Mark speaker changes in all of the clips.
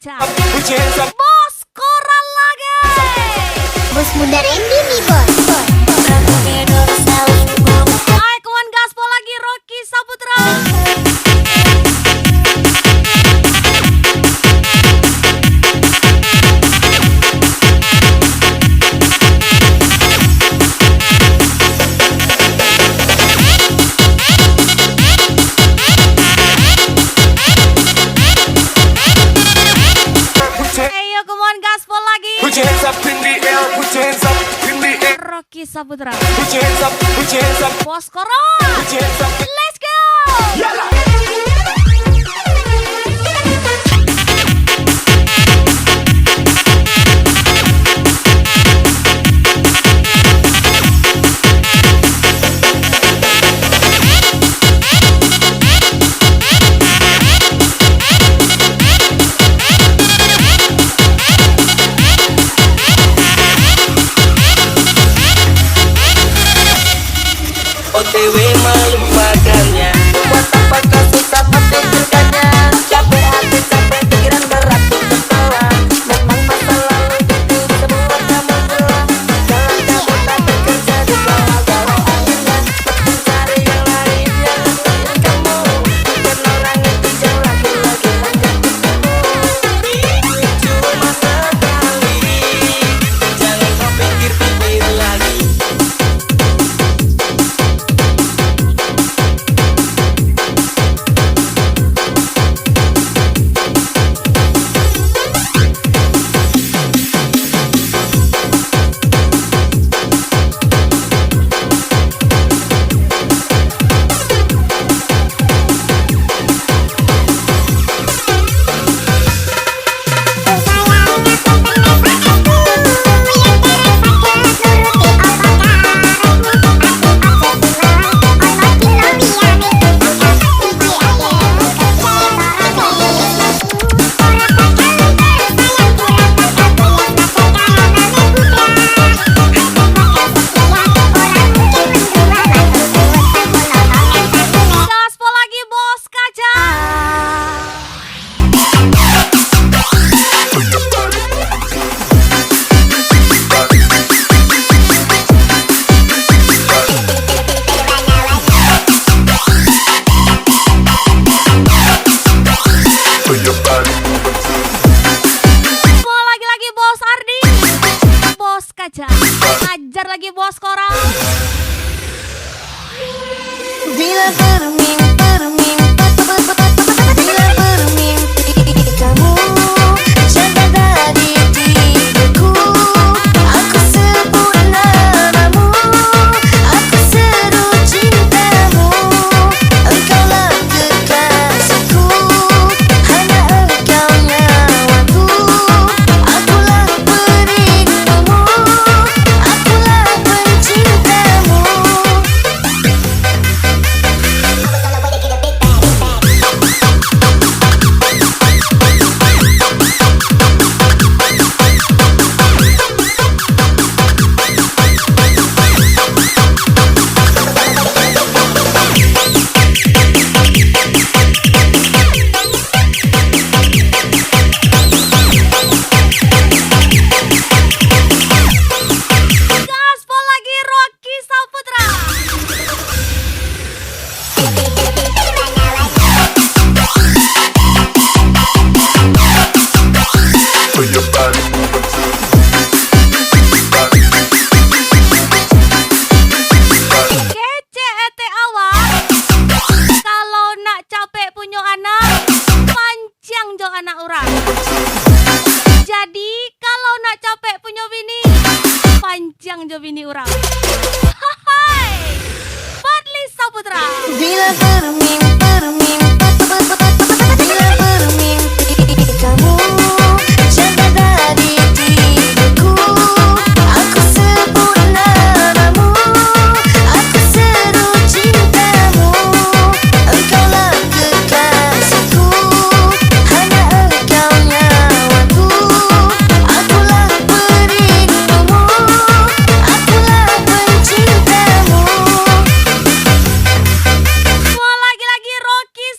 Speaker 1: kaca. Bos koral lagi.
Speaker 2: Bos muda Randy nih bos.
Speaker 1: Hai kawan gaspol lagi Rocky Saputra. Ayo kawan gaspol lagi.
Speaker 3: Put your hands up in the air, put your hands up in the air.
Speaker 1: Rocky Saputra.
Speaker 3: Put your hands up, put your hands up,
Speaker 1: Bos koral.
Speaker 3: put your hands up.
Speaker 1: Let's go.
Speaker 3: Yalla.
Speaker 4: OTW melupakannya. Buat apa kau susah memikirkannya? Capek hati, capek pikiran berat untuk tertawa. Memang masa lalu itu semua kamu telah. Jangan kamu tak bekerja di bawah anginnya. Mencari yang lain yang lain kamu. Bukan orang yang bijak lagi-lagi menjatuhkanmu. Cuma sekali. Jangan kau pikir-pikir lagi.
Speaker 1: Gaspol lagi bos kaca. Mau lagi bos Ardi. Bos kaca. Ajar lagi bos koral.
Speaker 2: Bila bermimpi kamu jatuh dari tidurku. Aku sebut namamu, aku seru cintamu. Engkaulah kekasihku, hanya engkau nyawaku. Akulah perindumu, akulah pencintamu.
Speaker 1: Gaspol lagi Rocky Saputra.
Speaker 3: For your body moving to
Speaker 1: Kece ete awak. Kalau nak capek punya anak, pancang jo anak orang. Jadi kalau nak capek punya bini, pancang jo bini orang. Hai, Fadli Saputra.
Speaker 2: Bila bermimpi kamu jatuh dari tidurku. Aku sebut namamu, aku seru cintamu. Engkaulah kekasihku, hanya engkau nyawaku. Akulah perindumu, akulah pencintamu.
Speaker 1: Mau lagi Rocky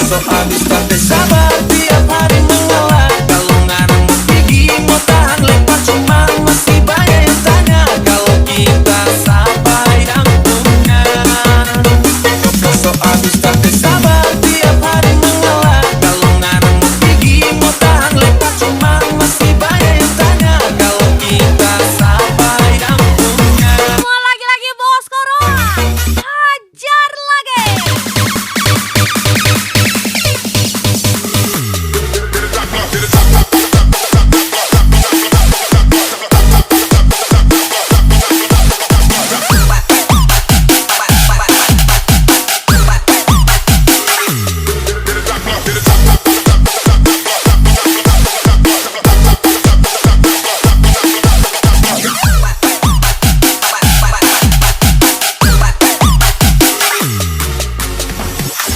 Speaker 4: So abis capek sabar tiap hari mengalah. Kalau ngarang mau pergi mau tahan lepas cuma masih banyak yang tanya. Kalau kita sampai dan punya. So abis capek sabar tiap hari mengalah. Kalau ngarang mau pergi mau tahan lepas cuma masih banyak yang tanya. Kalau kita sampai dan punya.
Speaker 1: Semua lagi-lagi bos Corona, hajar lagi.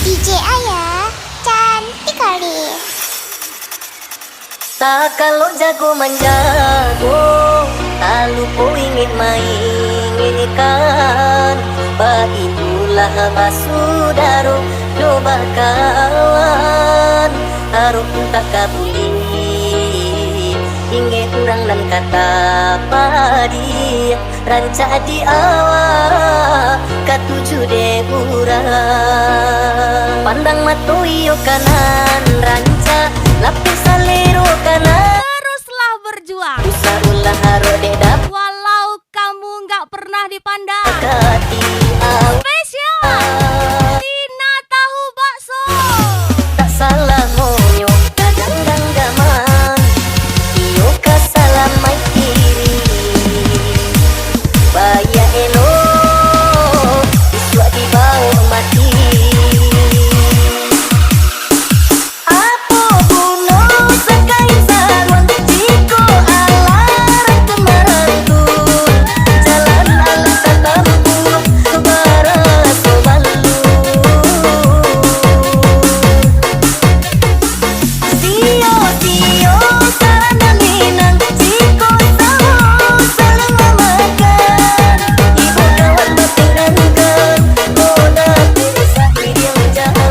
Speaker 2: DJ Ayah cantik kali.
Speaker 5: Tak kalau jago menjago, tak lupa ingin mainkan. Itulah basudaro, coba kawan. Harus tak kabuli, ingin kurang dan kata padi. Rancak di awal, katuju deburang. Pandang matu iyo kanan, rancak lapis salero kanan.
Speaker 1: Teruslah berjuang,
Speaker 5: Usah ulah haro dedap
Speaker 1: walau kamu nggak pernah dipandang.
Speaker 5: kati awal.
Speaker 1: Spesial Tina tahu bakso.
Speaker 5: Tak salah monyo kadang ganggaman. Iyo kasalah mai kiri. Baya elo iswa di bawah mati. Apa buno sekain sarwan jiko alarang kemarantun. Jalan alas tatampu baras balu. Sio sio sarana minang jiko tahu saling memakan. Ibu kawan bertinggankan goda bisa yang jalan.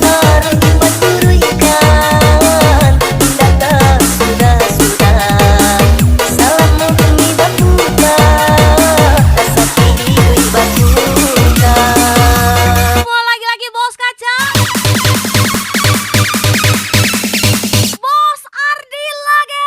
Speaker 5: Harus dibaturu ikan datang sudah salammu demi batuta rasa pilih batuta.
Speaker 1: Semua lagi-lagi bos kaca. Bos Ardi lagi.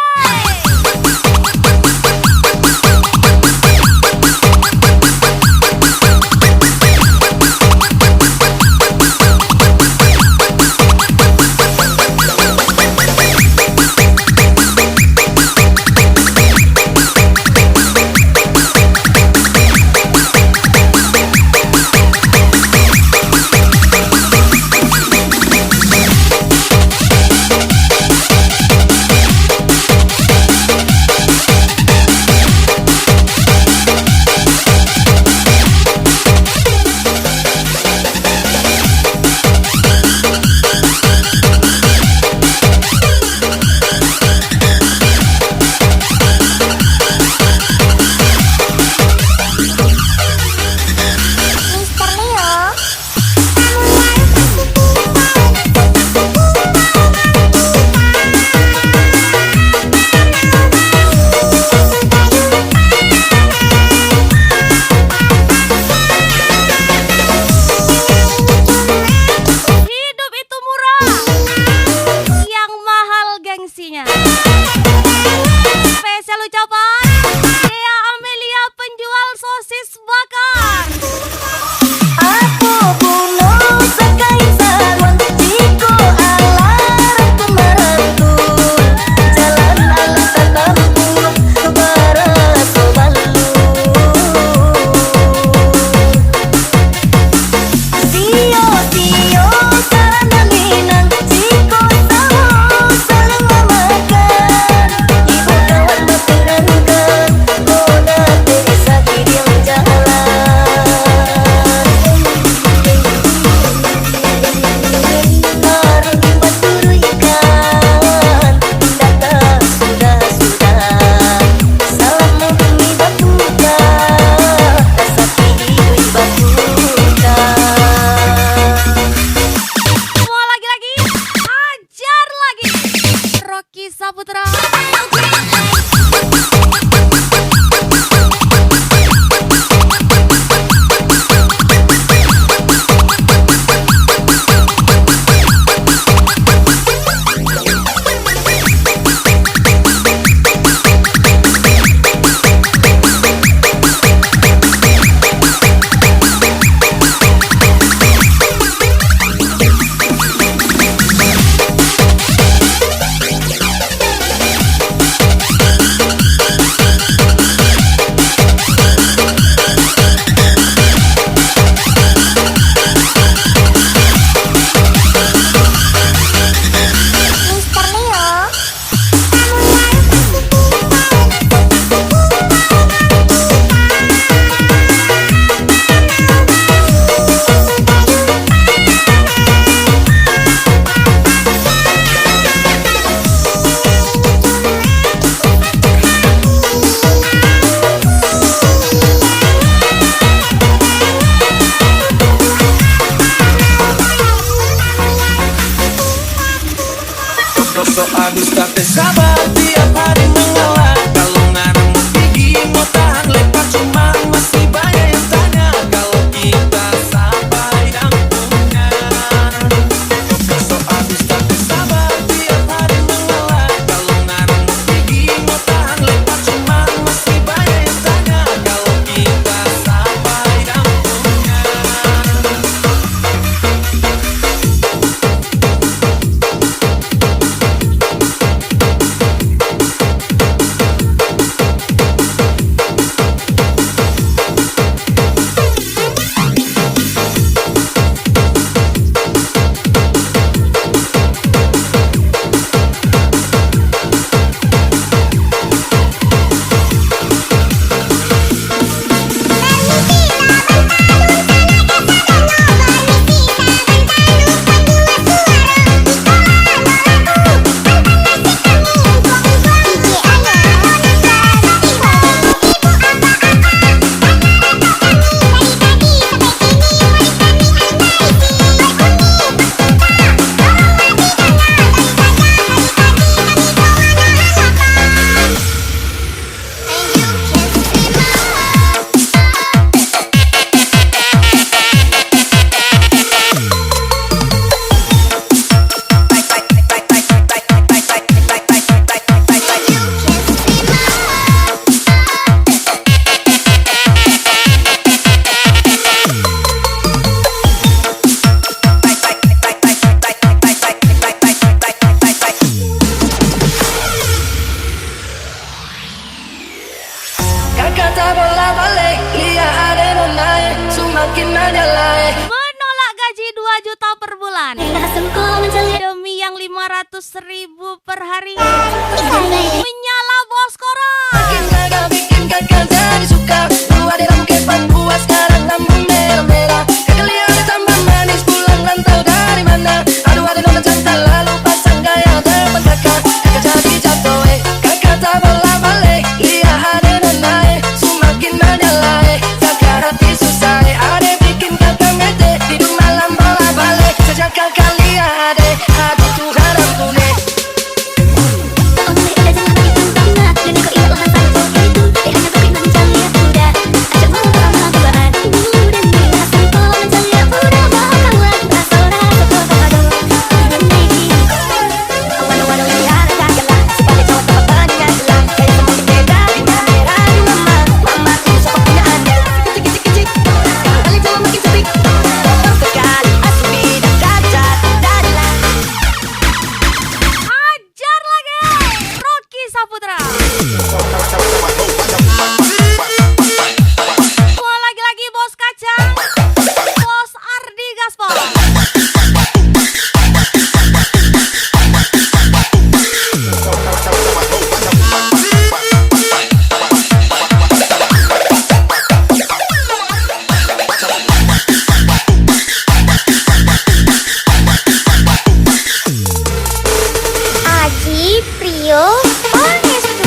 Speaker 2: Mister Leo.
Speaker 1: Hidup itu murah, yang mahal gengsinya. Spesial ucapan Dea Amelia penjual sosis bakar.
Speaker 5: Aku buno sekain sarwan jiko alarang kemarantun. Jalan alas tatampu baras balu. Sio sio sarana minang jiko tahu saling memakan. Ibu kawan bertinggankan
Speaker 4: Kakak tak bola balik, lihat ada nona semakin menyalai.
Speaker 1: Menolak gaji 2 juta per bulan demi yang 500.000 per hari. Menyala bos koran.
Speaker 4: Bikin kakak jadi suka. Lu ada dalam kepan puas sekarang lambung merah-merah. Kekelian tambah manis pulang rantau dari mana. Aduh ada nona cantik lalu pasang gaya depan kakak. Kakak jadi jatuh kakak tak bola balik. Lihat ada nona semakin menyalai. Kakak hati susah ada bikin kakak ngede. Hidup malam bola balik. Sejak kakak lihat hati tuh haram kuning.
Speaker 1: Ajar lagi Rocky Saputra. Mau lagi-lagi bos kacang, bos Ardi Gaspol.
Speaker 2: Aji, Prio, Pangestu.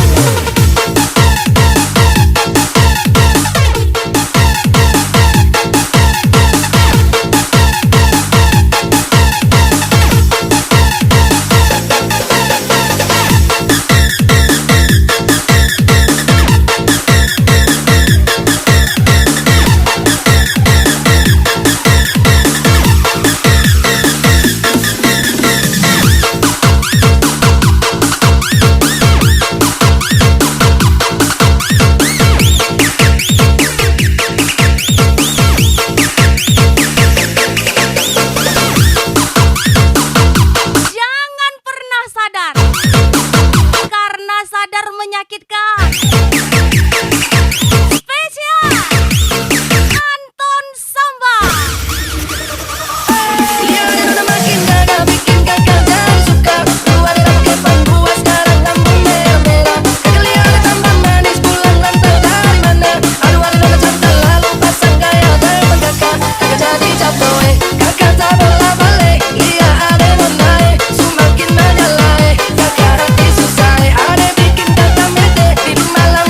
Speaker 1: Jangan pernah sadar, karena sadar menyakitkan. Spesial Anton Samba.
Speaker 4: Lihat nona makin gagal bikin kakak jadi suka. Lu ada dalam kepan puas sekarang lambung merah-merah. Kekelian tambah manis pulang rantau dari mana. Aduh ada nona cantik lalu pasang gaya depan kakak. Kakak jadi jatuh kakak tak bola balik. Lihat ada nona semakin menyalai. Kakak hati susah ada bikin kakak mete. Hidup malam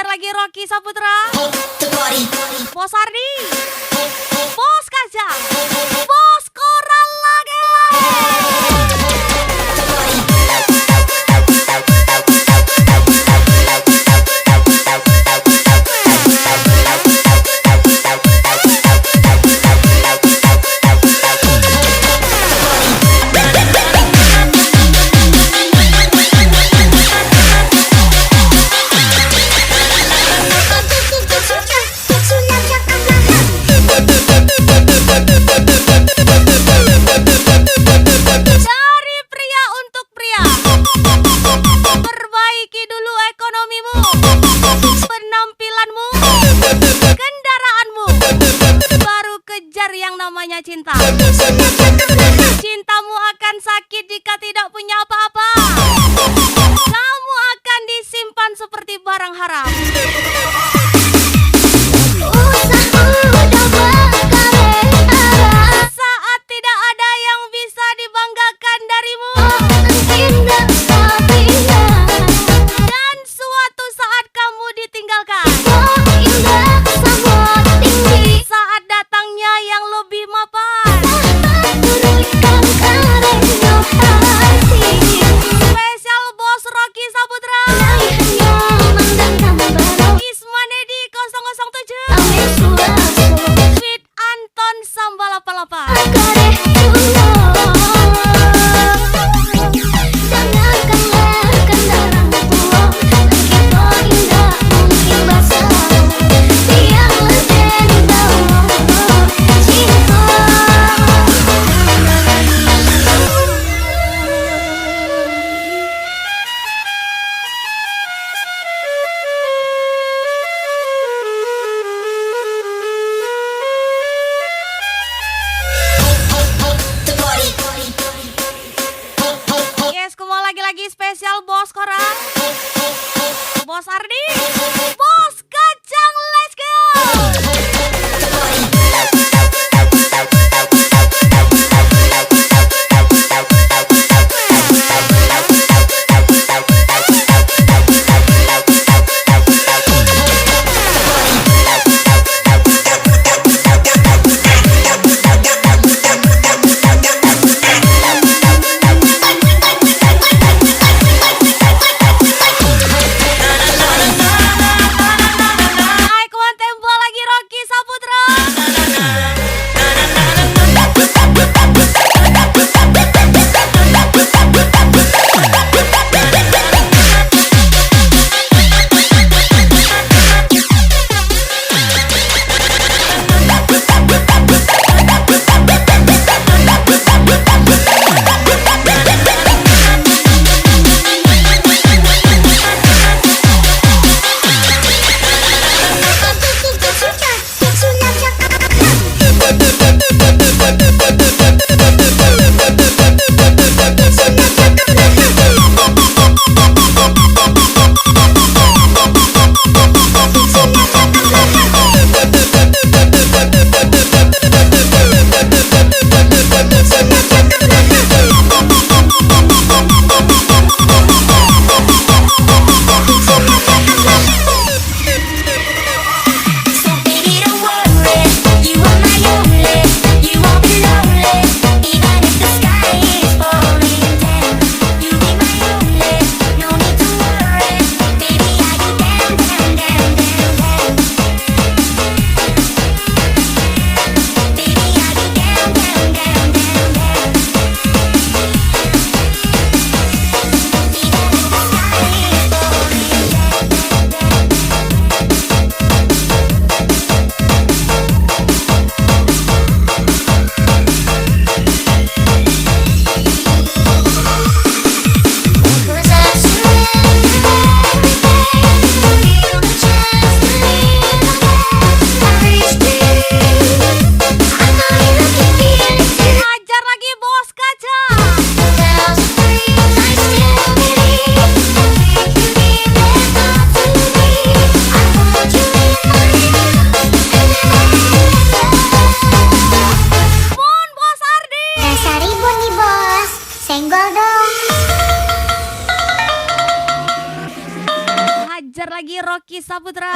Speaker 1: hajar lagi Rocky Saputra, Bos Ardi, Bos Kajang, Bos Koral lagi. Dari pria untuk pria, perbaiki dulu ekonomimu, penampilanmu, kendaraanmu, baru kejar yang namanya cinta. Cintamu akan sakit jika tidak punya apa-apa. Kamu akan disimpan seperti barang haram. Saat tidak ada yang bisa dibanggakan darimu, dan suatu saat kamu ditinggalkan, saat datangnya yang lebih mapan. Spesial Bos Rocky Saputra, Ismanedi 007, Fit Anton Samba 88. Yes, kembali lagi spesial Bos Koran, Bos Ardi, Bos Kacang, let's go. Rocky Saputra.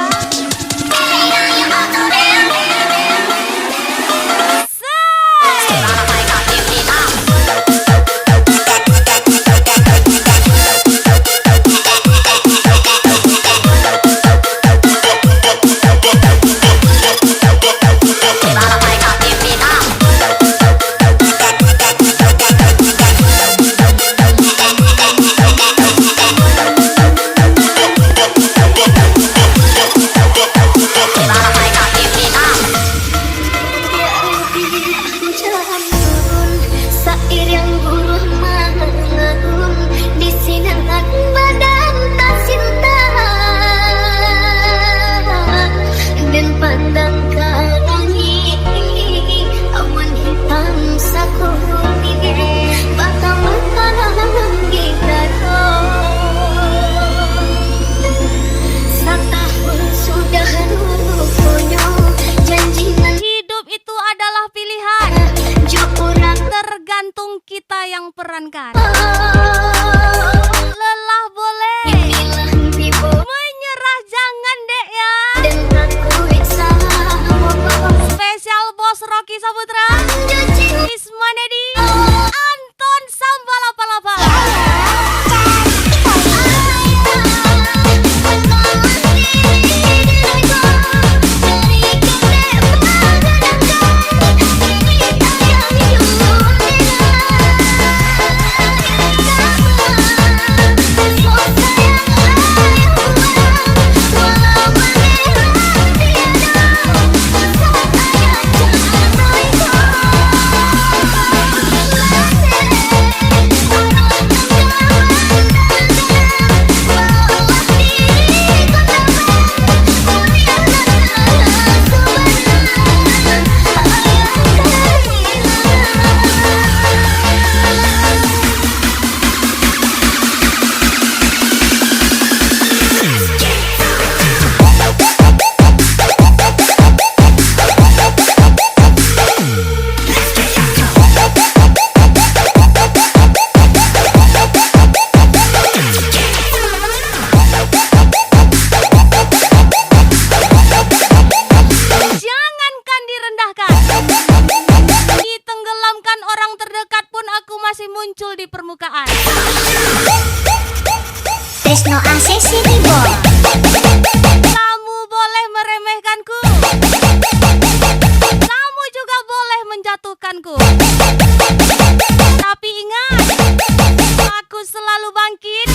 Speaker 1: Tergantung kita yang perankan. Lelah boleh, menyerah jangan dek ya. Spesial bos Rocky Saputra, Ismanedi, Anton Sambalapalapa. Muncul di permukaan.
Speaker 2: Tresno Asesi Ribo.
Speaker 1: Kamu boleh meremehkanku, kamu juga boleh menjatuhkanku. Tapi ingat, aku selalu bangkit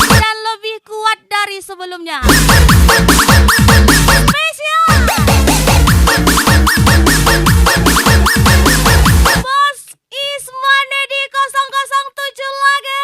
Speaker 1: dan lebih kuat dari sebelumnya. Spesial Bos Ismanedi 007 lagi.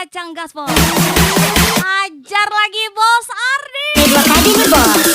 Speaker 1: kacang gaspol. Ajar lagi Bos Ardi.
Speaker 2: Dua kali nih bos.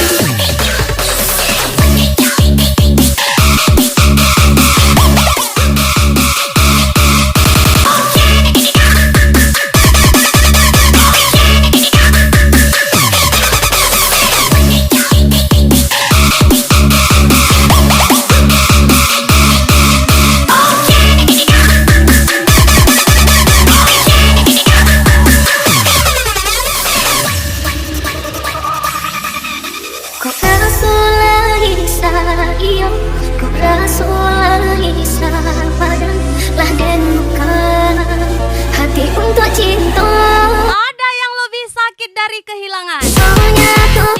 Speaker 1: Ada yang lebih sakit dari kehilangan,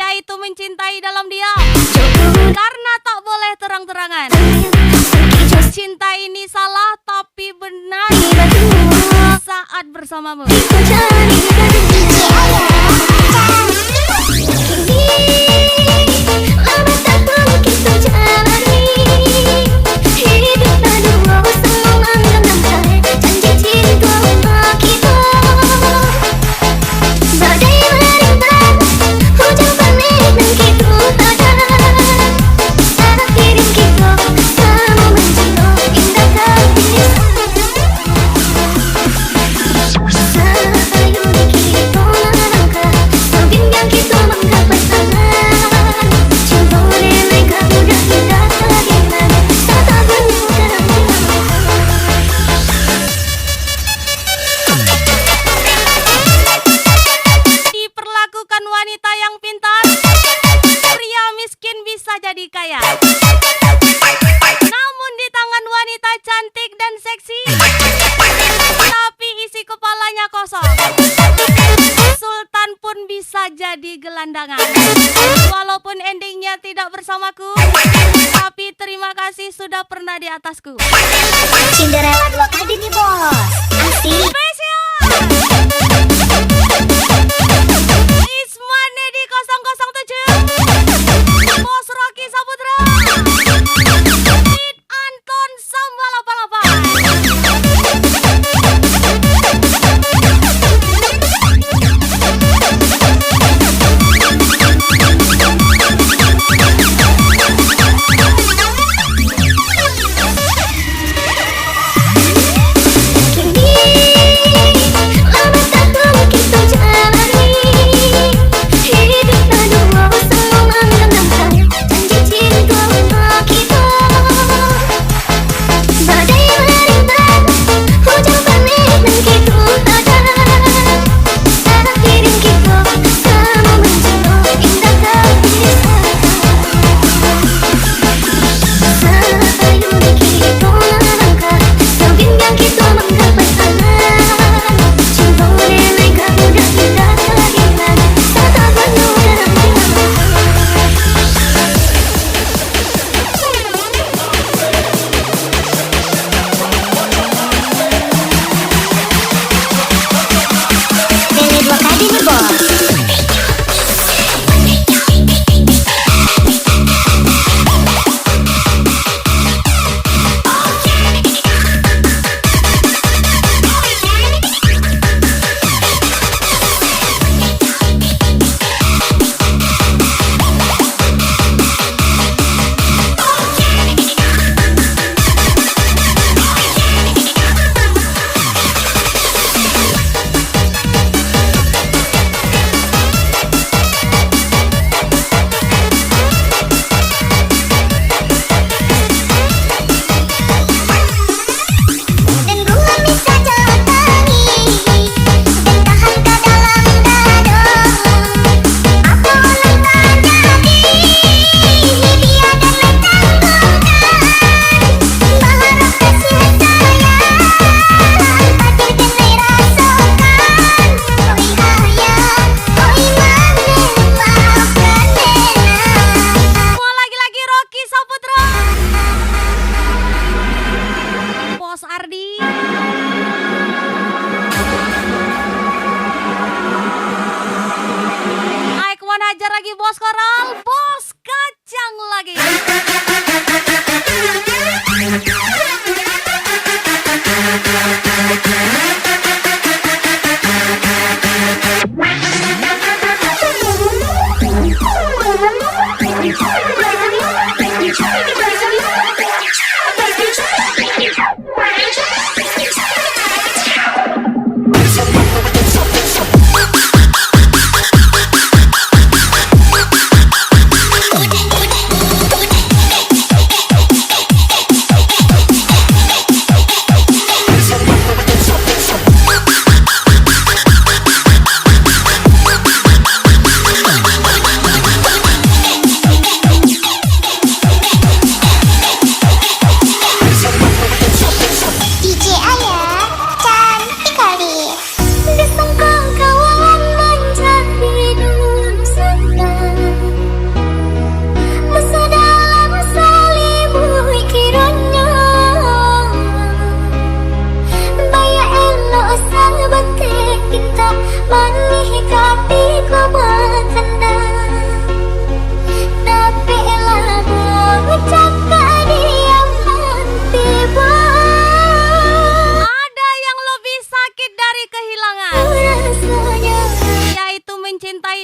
Speaker 1: yaitu mencintai dalam diam karena tak boleh terang-terangan. Cinta ini salah tapi benar saat bersamamu. Diperlakukan wanita yang pintar, pria miskin bisa jadi kaya. Namun di tangan wanita cantik dan seksi, tapi isi kepalanya kosong. Sultan pun bisa jadi gelandangan. Walaupun endingnya tidak bersamaku, tapi terima kasih sudah pernah di atasku.
Speaker 2: Cinderella dua kali nih bos. Asik.
Speaker 1: Spesial Isman Nedi 007, Bos Rocky Saputra, Pit Anton Samba
Speaker 2: 「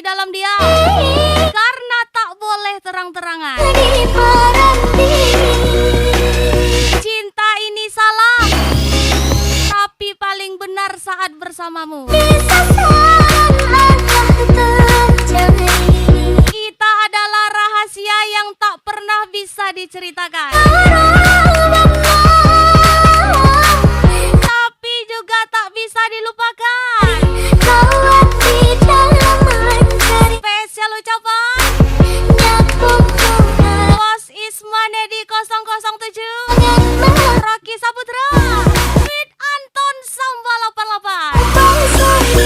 Speaker 1: dalam diam, karena tak boleh terang-terangan. Cinta ini salah, tapi paling benar saat bersamamu. Kita adalah rahasia yang tak pernah bisa diceritakan, tapi juga tak bisa dilupakan. Spesial ucapan Bos Isman Edi 007, Rocky Saputra, Fit Anton Samba 88.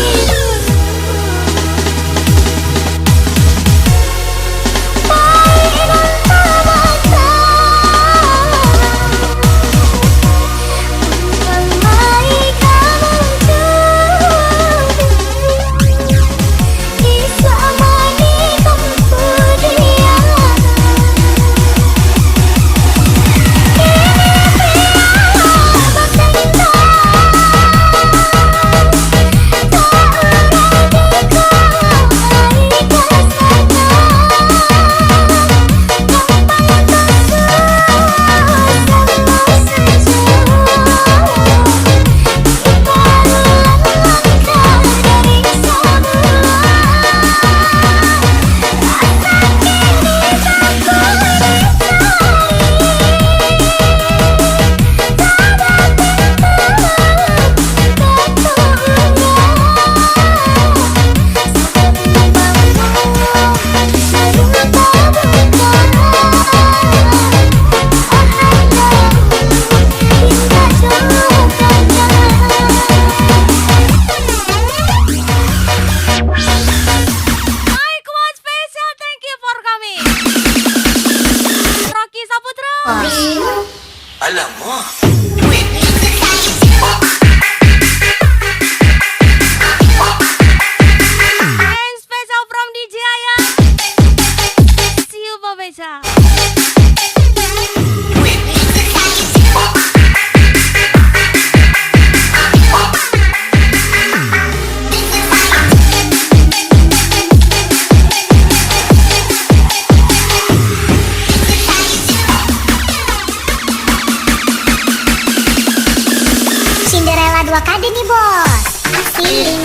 Speaker 3: Alamak.
Speaker 1: And special from DJ Ayah. See you, Babeja.
Speaker 2: Cinderella 2 kali nih bos. Asik.